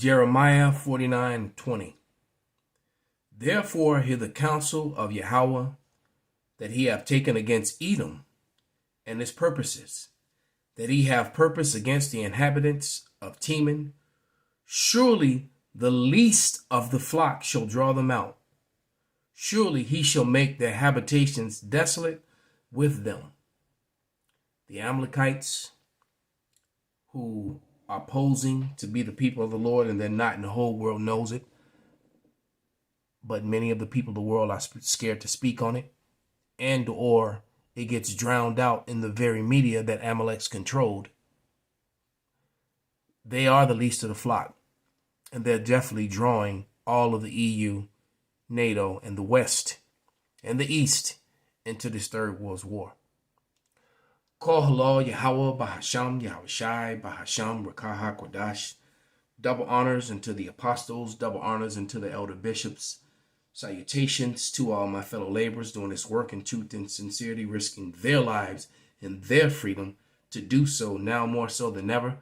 Jeremiah 49:20. Therefore hear the counsel of Yahawah that he hath taken against Edom and his purposes, that he have purpose against the inhabitants of Teman. Surely the least of the flock shall draw them out. Surely he shall make their habitations desolate with them. The Amalekites, who are posing to be the people of the Lord, and they're not, and the whole world knows it. But many of the people of the world are scared to speak on it, and or it gets drowned out in the very media that Amalek's controlled. They are the least of the flock, and they're definitely drawing all of the EU, NATO, and the West and the East into this third world war. Call Halal, Yahawah, Bahasham, Yahawashi, Bahasham, Rawchaa, Qadash. Double honors unto the apostles, double honors unto the elder bishops. Salutations to all my fellow laborers doing this work in truth and sincerity, risking their lives and their freedom to do so now more so than ever.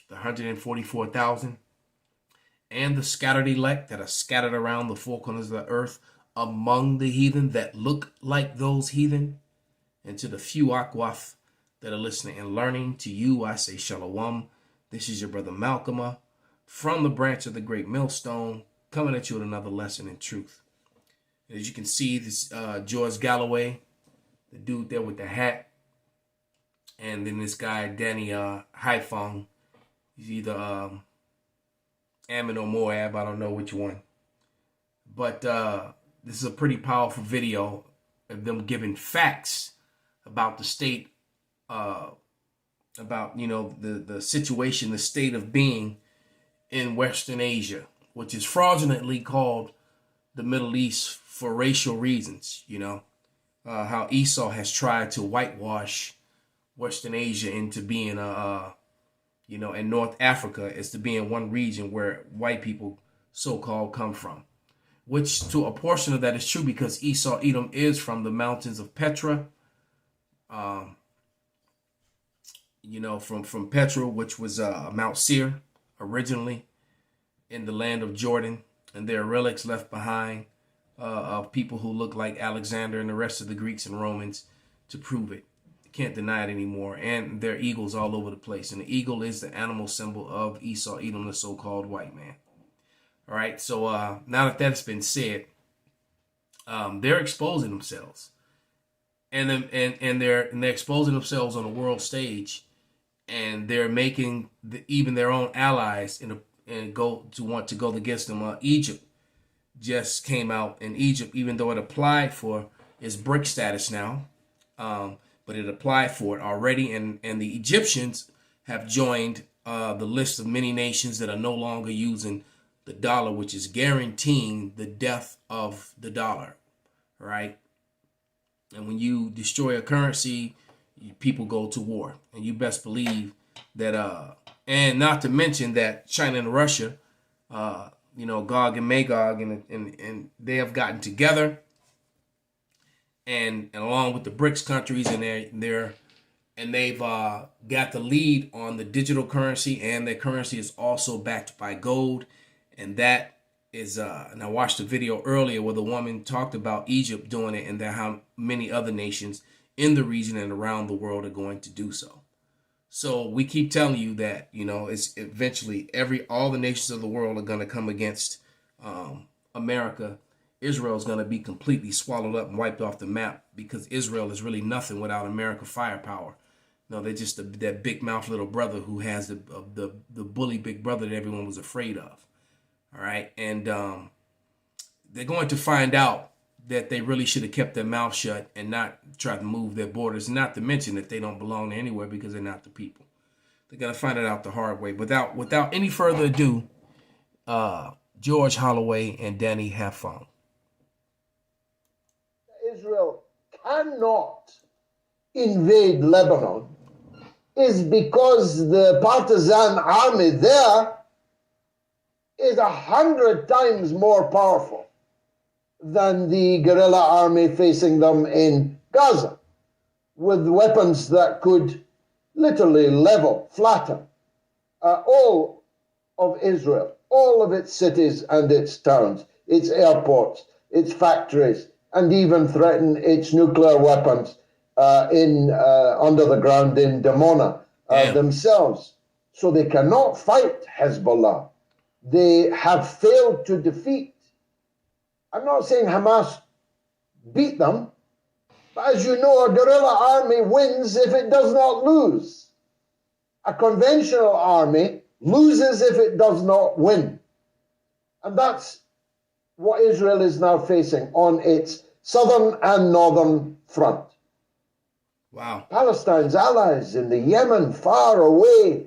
The 144,000 and the scattered elect that are scattered around the four corners of the earth among the heathen that look like those heathen. And to the few Akwaf that are listening and learning, to you I say Shalom. This is your brother Malcolm from the branch of the great millstone, coming at you with another lesson in truth. As you can see, this George Galloway, the dude there with the hat, and then this guy Danny Haifong. He's either Ammon or Moab, I don't know which one. But this is a pretty powerful video of them giving facts about the state, about, you know, the situation, the state of being in Western Asia, which is fraudulently called the Middle East for racial reasons. You know, how Esau has tried to whitewash Western Asia into being you know, and North Africa as to being one region where white people so-called come from, which to a portion of that is true because Esau, Edom is from the mountains of Petra, you know, from Petra, which was Mount Seir originally in the land of Jordan, and there are relics left behind of people who look like Alexander and the rest of the Greeks and Romans to prove it. Can't deny it anymore. And there are eagles all over the place, and the eagle is the animal symbol of Esau, Edom, the so-called white man. All right, so now that that's been said, they're exposing themselves, and they're exposing themselves on the world stage, and they're making even their own allies and want to go against them. Egypt just came out, and Egypt, even though it applied for its BRIC status now, but it applied for it already, and the Egyptians have joined the list of many nations that are no longer using the dollar, which is guaranteeing the death of the dollar, right? And when you destroy a currency, people go to war, and you best believe that, and not to mention that China and Russia, you know, Gog and Magog, and they have gotten together, and along with the BRICS countries, and they've got the lead on the digital currency, and their currency is also backed by gold. And that is, and I watched a video earlier where the woman talked about Egypt doing it, and how many other nations in the region and around the world are going to do so. So we keep telling you that, you know, it's eventually all the nations of the world are going to come against America. Israel is going to be completely swallowed up and wiped off the map, because Israel is really nothing without American firepower. No, they're just that big mouth little brother who has the bully big brother that everyone was afraid of. All right. And they're going to find out that they really should have kept their mouth shut and not try to move their borders, not to mention that they don't belong anywhere because they're not the people. They're going to find it out the hard way. Without any further ado, George Holloway and Danny have fun. Israel cannot invade Lebanon is because the partisan army there is 100 times more powerful than the guerrilla army facing them in Gaza, with weapons that could literally level, flatten all of Israel all of its cities and its towns, its airports, its factories, and even threaten its nuclear weapons under the ground in Dimona themselves. So they cannot fight Hezbollah. They have failed to defeat. I'm not saying Hamas beat them, but as you know, a guerrilla army wins if it does not lose. A conventional army loses if it does not win. And that's what Israel is now facing on its southern and northern front. Wow. Palestine's allies in the Yemen, far away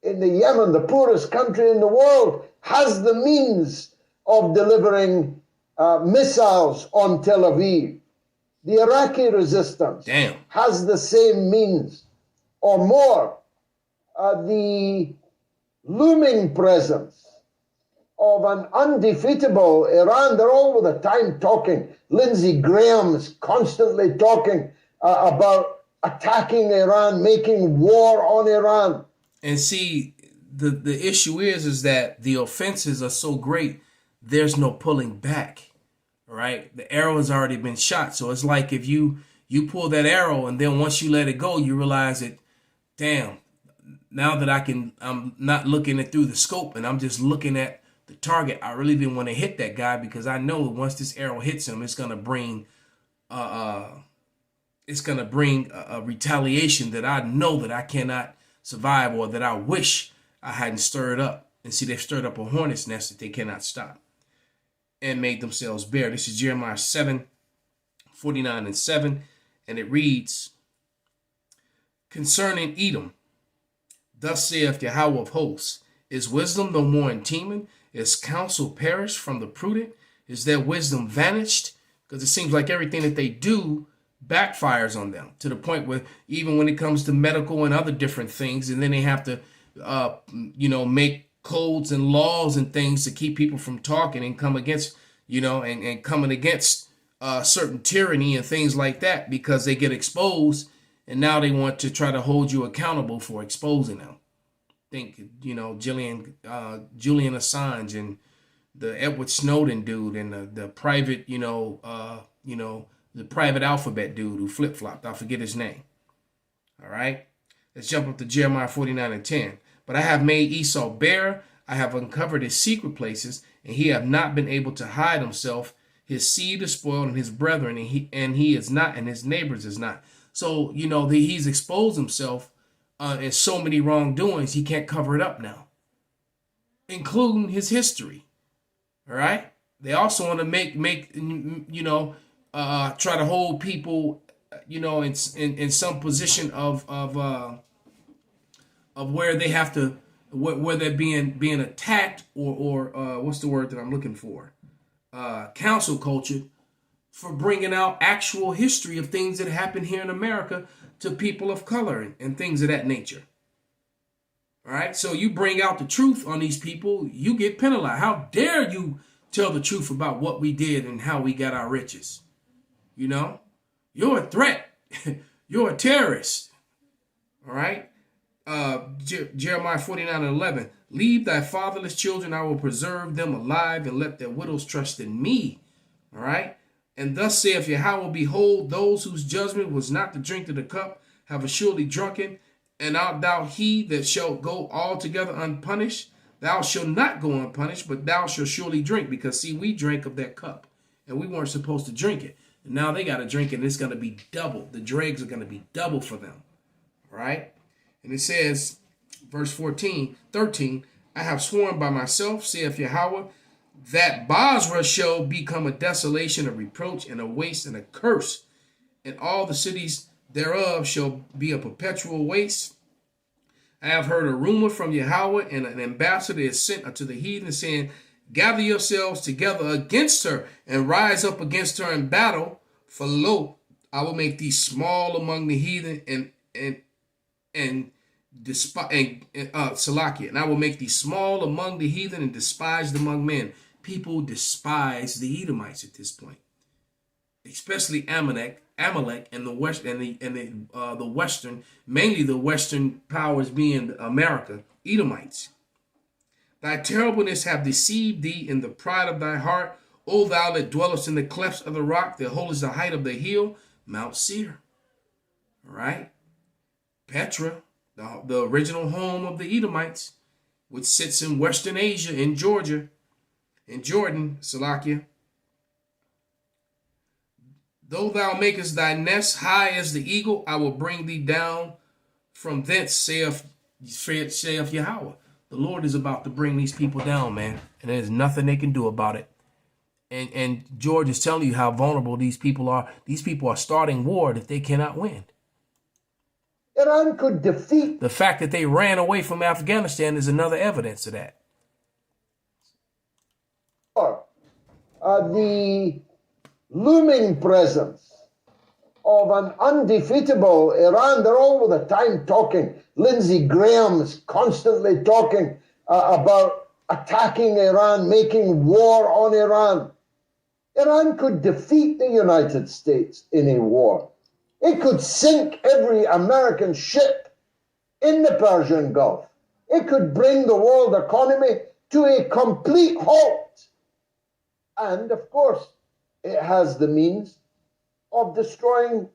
in the Yemen, the poorest country in the world, has the means of delivering missiles on Tel Aviv. The Iraqi resistance has the same means or more. The looming presence of an undefeatable Iran, they're all the time talking. Lindsey Graham is constantly talking about attacking Iran, making war on Iran. And see, the issue is that the offenses are so great, there's no pulling back, right? The arrow has already been shot. So it's like if you pull that arrow and then once you let it go, you realize that, damn, now that I'm not looking it through the scope and I'm just looking at the target, I really didn't want to hit that guy because I know once this arrow hits him, it's going to bring a retaliation that I know that I cannot survive or that I wish I hadn't stirred up. And see, they've stirred up a hornet's nest that they cannot stop and made themselves bare. This is Jeremiah 7:49-7, and it reads, concerning Edom, thus saith Yahawah of hosts, is wisdom no more in Teman? Is counsel perished from the prudent? Is their wisdom vanished? Because it seems like everything that they do backfires on them to the point where even when it comes to medical and other different things, and then they have to, make codes and laws and things to keep people from talking and come against, and coming against certain tyranny and things like that because they get exposed and now they want to try to hold you accountable for exposing them. Think, Julian Assange and the Edward Snowden dude and the private, the private alphabet dude who flip-flopped. I forget his name. All right. Let's jump up to Jeremiah 49:10. But I have made Esau bare. I have uncovered his secret places, and he have not been able to hide himself. His seed is spoiled, and his brethren, and he is not, and his neighbors is not. So, he's exposed himself in so many wrongdoings, he can't cover it up now, including his history. All right. They also want to try to hold people, in some position of where they have to, where they're being attacked or what's the word that I'm looking for? Council culture for bringing out actual history of things that happen here in America to people of color and things of that nature. All right. So you bring out the truth on these people, you get penalized. How dare you tell the truth about what we did and how we got our riches? You're a threat. You're a terrorist. All right. Jeremiah 49:11. Leave thy fatherless children. I will preserve them alive and let their widows trust in me. All right. And thus saith Yahawah, behold, those whose judgment was not to drink of the cup have assuredly drunken. And art thou he that shall go altogether unpunished? Thou shalt not go unpunished, but thou shalt surely drink. Because see, we drank of that cup and we weren't supposed to drink it. And now they got to drink it, and it's going to be double. The dregs are going to be double for them. Right? And it says, verse 13, I have sworn by myself, saith Yahawah, that Basra shall become a desolation, a reproach, and a waste, and a curse. And all the cities thereof shall be a perpetual waste. I have heard a rumor from Yahawah, and an ambassador is sent unto the heathen, saying, gather yourselves together against her, and rise up against her in battle. For lo, I will make thee small among the heathen, and I will make thee small among the heathen and despised among men. People despise the Edomites at this point, especially Amalek and the west and the western, mainly the western powers being America, Edomites. Thy terribleness have deceived thee in the pride of thy heart, O thou that dwellest in the clefts of the rock, that holdest the height of the hill, Mount Seir. All right? Petra, the original home of the Edomites, which sits in Western Asia, in Georgia, in Jordan, Salakia. Though thou makest thy nest high as the eagle, I will bring thee down from thence, saith Yahawah. The Lord is about to bring these people down, man. And there's nothing they can do about it. And George is telling you how vulnerable these people are. These people are starting war that they cannot win. Iran could defeat. The fact that they ran away from Afghanistan is another evidence of that. The looming presence of an undefeatable Iran. They're all the time talking. Lindsey Graham's constantly talking about attacking Iran, making war on Iran. Iran could defeat the United States in a war. It could sink every American ship in the Persian Gulf. It could bring the world economy to a complete halt. And, of course, it has the means of destroying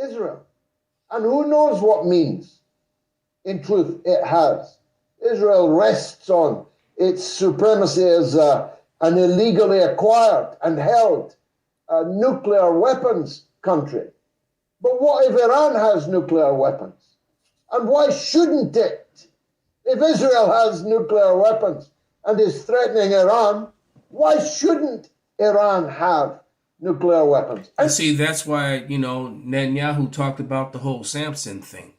Israel. And who knows what means, in truth, it has. Israel rests on its supremacy as an illegally acquired and held nuclear weapons country. But what if Iran has nuclear weapons? And why shouldn't it? If Israel has nuclear weapons and is threatening Iran, why shouldn't Iran have nuclear weapons? You see, that's why, Netanyahu talked about the whole Samson thing.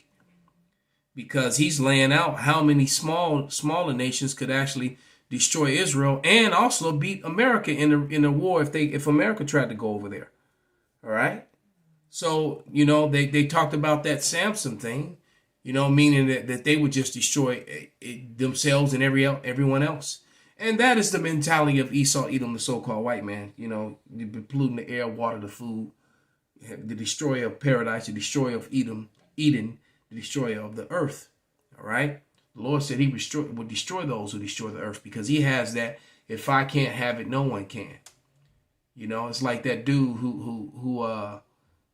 Because he's laying out how many smaller nations could actually destroy Israel and also beat America in a war if America tried to go over there. All right? So, they talked about that Samson thing, meaning that they would just destroy themselves and everyone else. And that is the mentality of Esau, Edom, the so-called white man. Polluting the air, water, the food, the destroyer of paradise, the destroyer of Eden, the destroyer of the earth. All right? The Lord said he would destroy those who destroy the earth because he has that. If I can't have it, no one can. It's like that dude who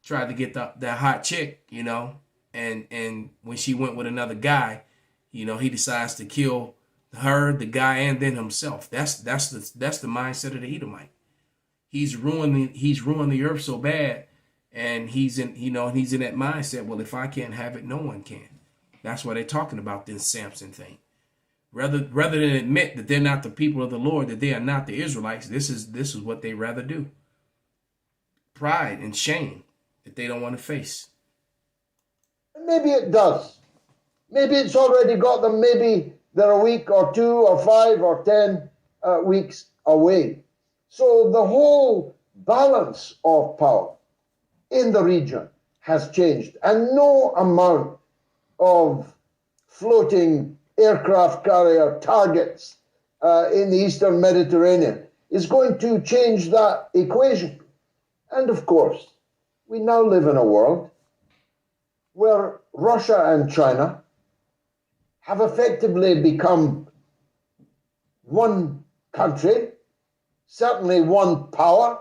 tried to get that hot chick, and when she went with another guy, he decides to kill her, the guy, and then himself. That's the mindset of the Edomite. He's ruined the earth so bad, and he's in that mindset. Well, if I can't have it, no one can. That's why they're talking about this Samson thing. Rather than admit that they're not the people of the Lord, that they are not the Israelites, this is what they rather do. Pride and shame that they don't want to face. Maybe it does. Maybe it's already got them. Maybe they're a week or 2 or 5 or 10 weeks away. So the whole balance of power in the region has changed. And no amount of floating aircraft carrier targets in the Eastern Mediterranean is going to change that equation. And of course, we now live in a world where Russia and China have effectively become one country, certainly one power.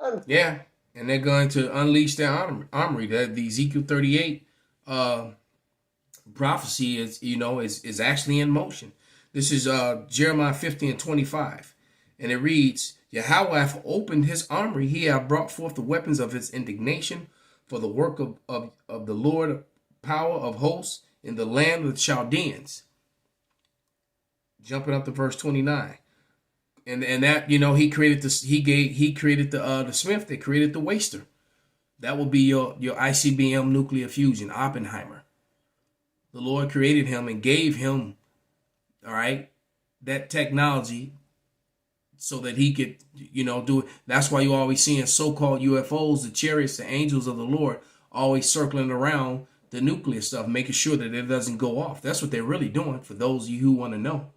And they're going to unleash their armory. The Ezekiel 38 prophecy is actually in motion. This is Jeremiah 50:25, and it reads, Yahawah hath opened his armory, he hath brought forth the weapons of his indignation for the work of the Lord, power of hosts in the land of the Chaldeans. Jumping up to verse 29. And that, he created this, he created the smith that created the waster. That will be your ICBM nuclear fusion, Oppenheimer. The Lord created him and gave him, all right, that technology so that he could, do it. That's why you always seeing so-called UFOs, the chariots, the angels of the Lord, always circling around the nuclear stuff, making sure that it doesn't go off. That's what they're really doing, for those of you who want to know.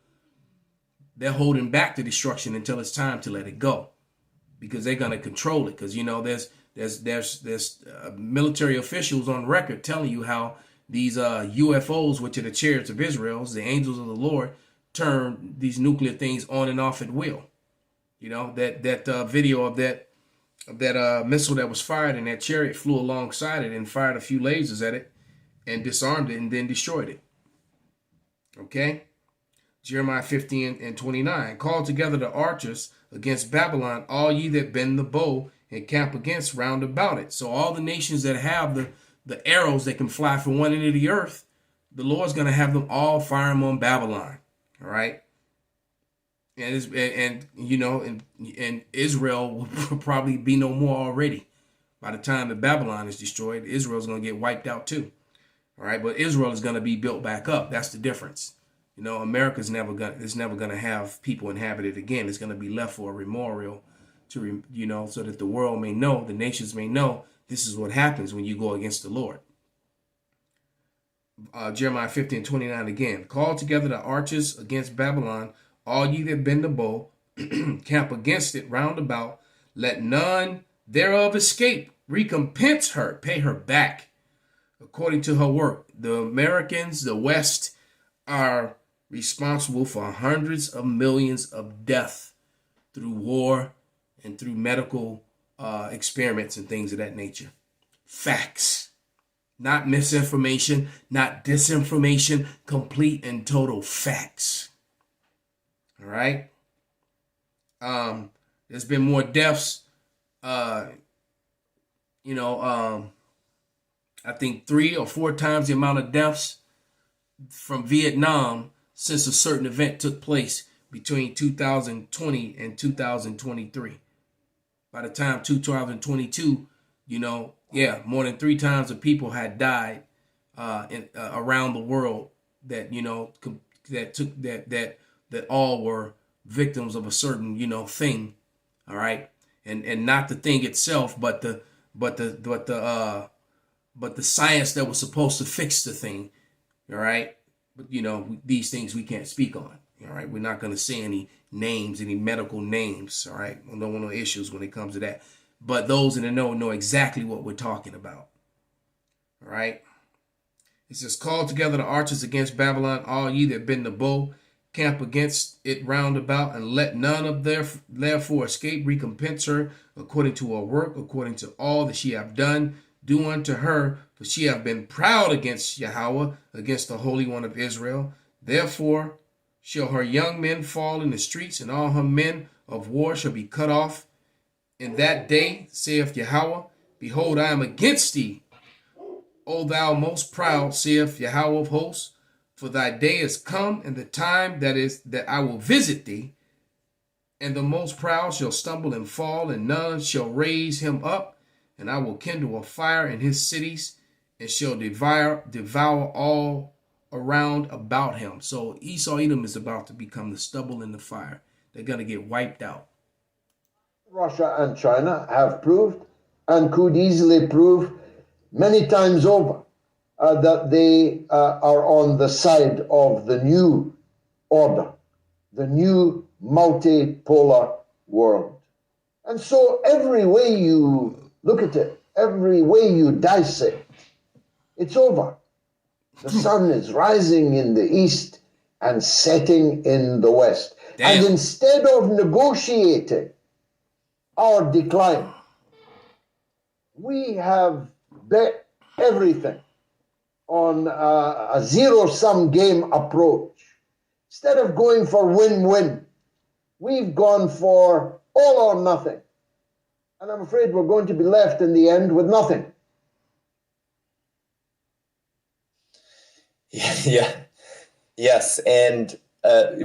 They're holding back the destruction until it's time to let it go, because they're going to control it. Because, there's military officials on record telling you how these UFOs, which are the chariots of Israel, the angels of the Lord, turn these nuclear things on and off at will. You know, that video of that missile that was fired and that chariot flew alongside it and fired a few lasers at it and disarmed it and then destroyed it. Okay? Jeremiah 15:29. Call together the archers against Babylon, all ye that bend the bow, and camp against round about it. So all the nations that have the arrows that can fly from one end of the earth, the Lord's going to have them all fire them on Babylon. All right? And Israel will probably be no more already. By the time that Babylon is destroyed, Israel's going to get wiped out too. All right, but Israel is going to be built back up. That's the difference. You know, America's never going to have people inhabit it again. It's going to be left for a memorial to, so that the world may know, the nations may know, this is what happens when you go against the Lord. Jeremiah 15:29 again. Call together the archers against Babylon, all ye that bend the bow, camp against it round about. Let none thereof escape. Recompense her, pay her back according to her work. The Americans, the West, are responsible for hundreds of millions of death through war and through medical experiments and things of that nature. Facts. Not misinformation, not disinformation, complete and total facts. All right. There's been more deaths. I think 3 or 4 times the amount of deaths from Vietnam since a certain event took place between 2020 and 2023. By the time 2022, more than 3 times the people had died around the world that that all were victims of a certain thing. All right, and not the thing itself, but the science that was supposed to fix the thing. All right, but these things we can't speak on. All right, we're not going to say any names, any medical names. All right, we don't want no issues when it comes to that. But those in the know exactly what we're talking about. All right. It says, call together the archers against Babylon, all ye that bend the bow, camp against it round about, and let none of therefore escape. Recompense her according to her work, according to all that she have done. Do unto her, for she have been proud against Yahawah, against the Holy One of Israel. Therefore shall her young men fall in the streets, and all her men of war shall be cut off. In that day, saith Yahawah, behold, I am against thee, O thou most proud, saith Yahawah of hosts. For thy day is come, and the time that I will visit thee, and the most proud shall stumble and fall, and none shall raise him up. And I will kindle a fire in his cities, and shall devour all around about him. So Esau Edom is about to become the stubble in the fire. They're going to get wiped out. Russia and China have proved and could easily prove many times over that they are on the side of the new order, the new multipolar world. And so every way you look at it, every way you dice it, it's over. The sun is rising in the east and setting in the west. Damn. And instead of negotiating our decline, we have bet everything on a zero-sum game approach. Instead of going for win-win, we've gone for all or nothing. And I'm afraid we're going to be left in the end with nothing. Yeah. Yes, and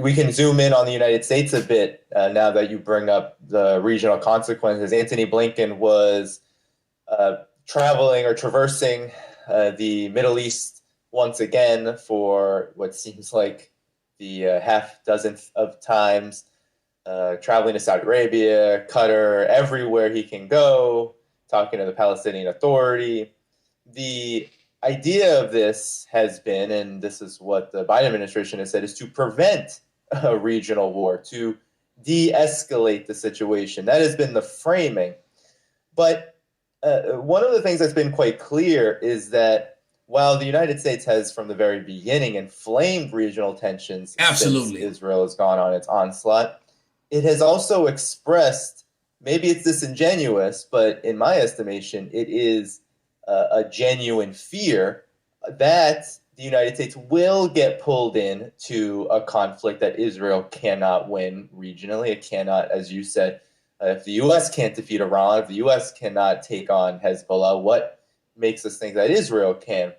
we can zoom in on the United States a bit now that you bring up the regional consequences. Antony Blinken was traveling or traversing the Middle East once again for what seems like the half dozenth of times, traveling to Saudi Arabia, Qatar, everywhere he can go, talking to the Palestinian Authority. The idea of this has been, and this is what the Biden administration has said, is to prevent a regional war, to de-escalate the situation. That has been the framing. But one of the things that's been quite clear is that while the United States has, from the very beginning, inflamed regional tensions Absolutely. since Israel has gone on its onslaught, it has also expressed, maybe it's disingenuous, but in my estimation, it is a genuine fear that the United States will get pulled in to a conflict that Israel cannot win regionally. It cannot, as you said, if the U.S. can't defeat Iran, if the U.S. cannot take on Hezbollah, what makes us think that Israel can?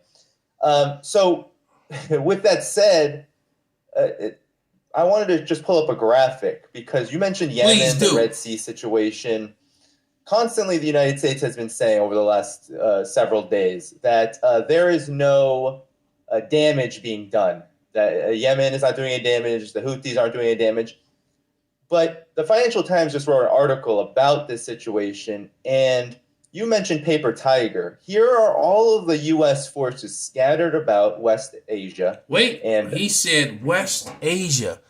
So with that said, I wanted to just pull up a graphic because you mentioned Yemen, the Red Sea situation. Constantly, the United States has been saying over the last several days that there is no damage being done, that Yemen is not doing any damage, the Houthis aren't doing any damage. But the Financial Times just wrote an article about this situation, and you mentioned Paper Tiger. Here are all of the U.S. forces scattered about West Asia. He said West Asia.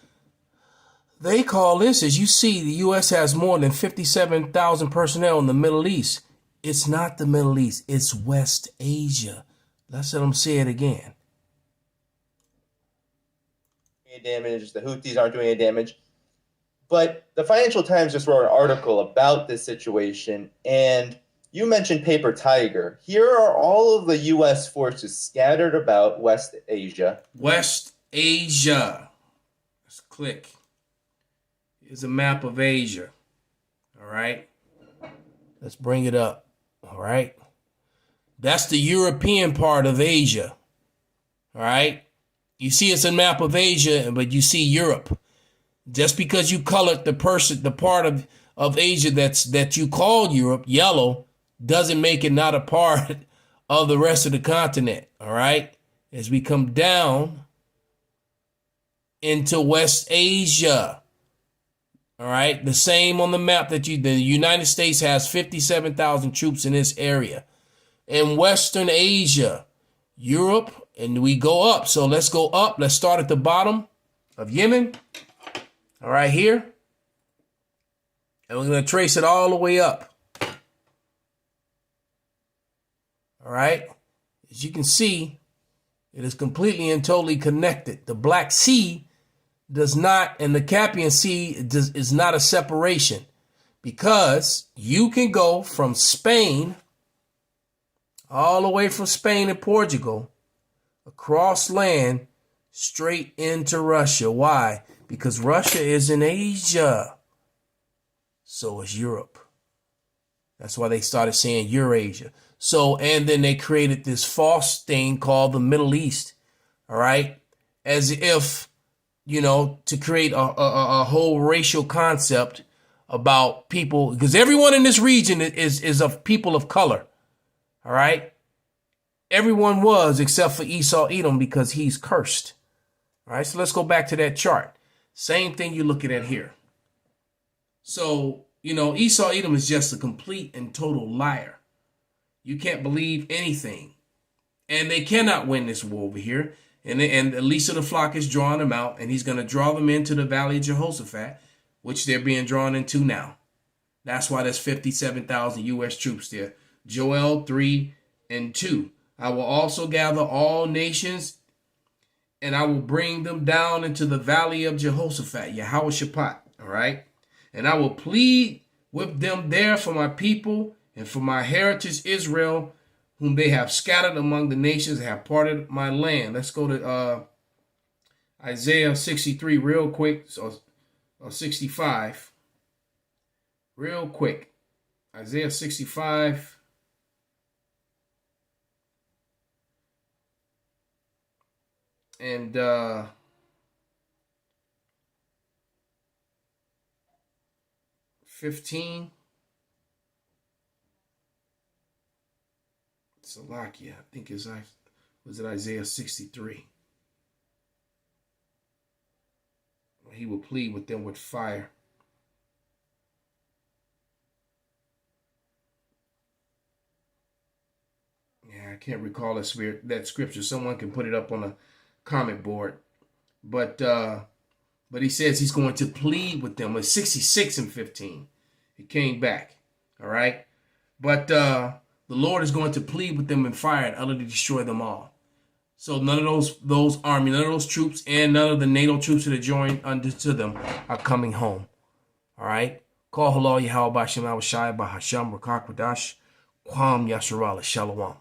They call this, as you see, the U.S. has more than 57,000 personnel in the Middle East. It's not the Middle East. It's West Asia. Let's let them say it again. Damage. The Houthis aren't doing any damage. But the Financial Times just wrote an article about this situation, and you mentioned Paper Tiger. Here are all of the U.S. forces scattered about West Asia. West Asia. Let's click. Here's a map of Asia. All right. Let's bring it up. All right. That's the European part of Asia. All right. You see it's a map of Asia, but you see Europe. Just because you colored the part of Asia that you call Europe yellow doesn't make it not a part of the rest of the continent. All right. As we come down into West Asia. All right. The same on the map that the United States has 57,000 troops in this area. In Western Asia, Europe, and we go up. So let's go up. Let's start at the bottom of Yemen. All right, here. And we're going to trace it all the way up. All right. As you can see, it is completely and totally connected. The Black Sea does not, and the Caspian Sea is not a separation, because you can go from Spain, all the way from Spain and Portugal, across land, straight into Russia. Why? Because Russia is in Asia. So is Europe. That's why they started saying Eurasia. So, and then they created this false thing called the Middle East. All right. As if, to create a whole racial concept about people, because everyone in this region is of people of color. All right. Everyone was, except for Esau Edom, because he's cursed. All right. So let's go back to that chart. Same thing you're looking at here. So, Esau Edom is just a complete and total liar. You can't believe anything. And they cannot win this war over here. And the least of the flock is drawing them out. And he's going to draw them into the valley of Jehoshaphat, which they're being drawn into now. That's why there's 57,000 U.S. troops there. Joel 3:2. I will also gather all nations, and I will bring them down into the valley of Jehoshaphat, Yahawashi. All right. And I will plead with them there for my people and for my heritage Israel, whom they have scattered among the nations and have parted my land. Let's go to Isaiah 63 real quick, or 65. Real quick. Isaiah 65. And 15. Salakia, I think was it Isaiah 63. He will plead with them with fire. Yeah, I can't recall that scripture. Someone can put it up on a comment board. But he says he's going to plead with them. It's 66 and 15. He came back. All right. But the Lord is going to plead with them in fire and utterly destroy them all. So none of those army, none of those troops, and none of the NATO troops that are joined unto them are coming home. All right? Call Halal, Yahawah, Shem, Yahawashi, Bahasham, Rakak, Qadash, Kwam, Yasharala, Shalom.